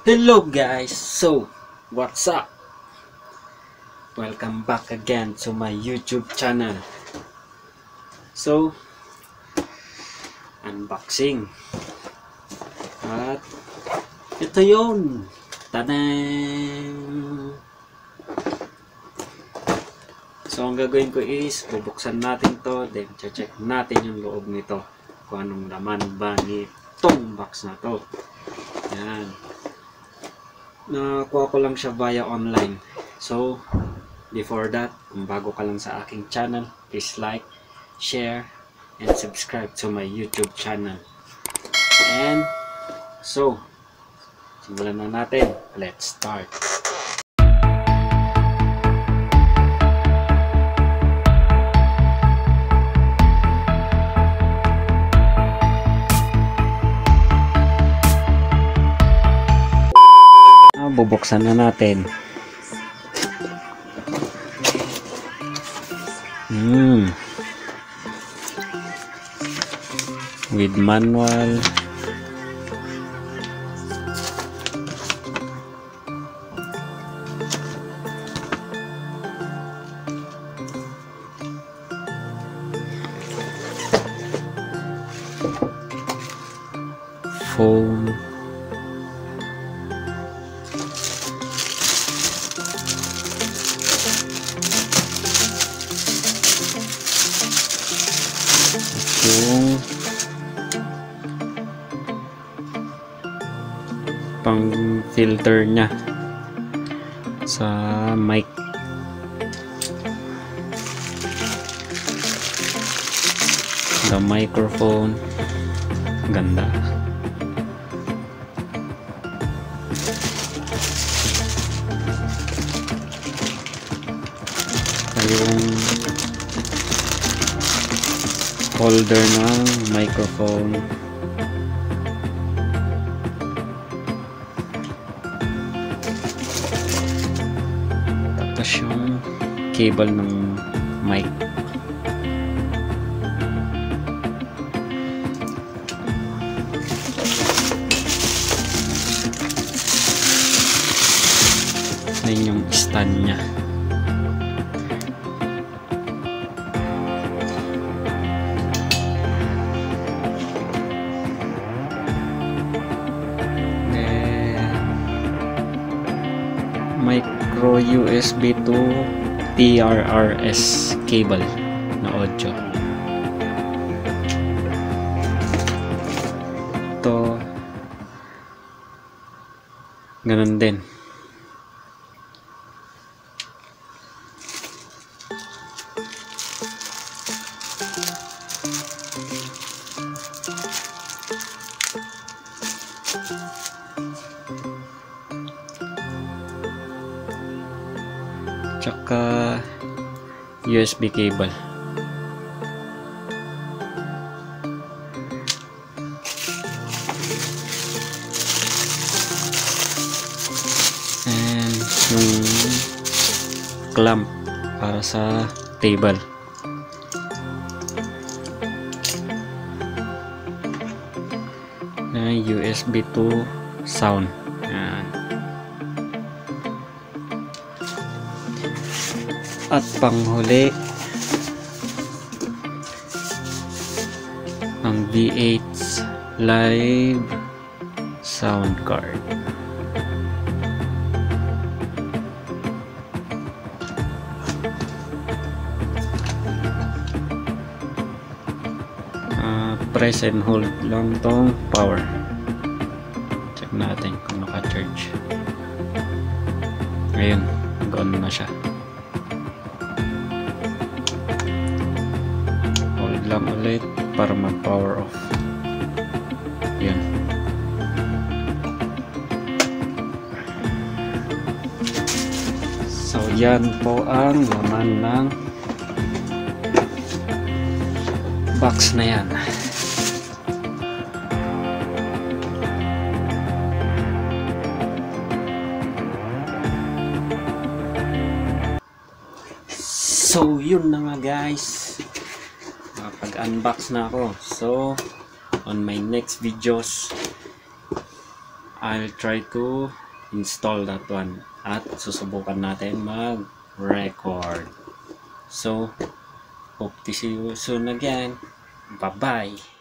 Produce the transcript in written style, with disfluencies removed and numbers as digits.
Hello guys, so what's up? Welcome back again to my YouTube channel. So unboxing at ito yun, tadang! So ang gagawin ko is bubuksan natin to, then check natin yung loob nito kung anong laman ba nitong box na to. Yan, nakuha ko lang siya via online. So before that, kung bago ka lang sa aking channel, please like, share, and subscribe to my YouTube channel. And so simulan na natin. Let's start. Bubuksan na natin. With manual. Phone. Yung pang filter nya sa mic. The microphone, ganda. Yung holder ng microphone. Tapos yung cable ng mic. Ayun yung stand nya. Micro USB to TRRS cable na audio. Ito ganun din. Tsaka USB cable. And yung clamp para sa table. USB to sound. Yan. At panghuli ang V8 live sound card. Press and hold lang tong power. Check natin kung naka-charge. Ngayon, gone na siya. Hold lang ulit para mag-power off. Yan. So yan po ang laman ng box na yan. So yun na nga guys, nakapag-unbox na ako. So on my next videos I'll try to install that one at susubukan natin mag-record. So, hope to see you soon again. Bye-bye!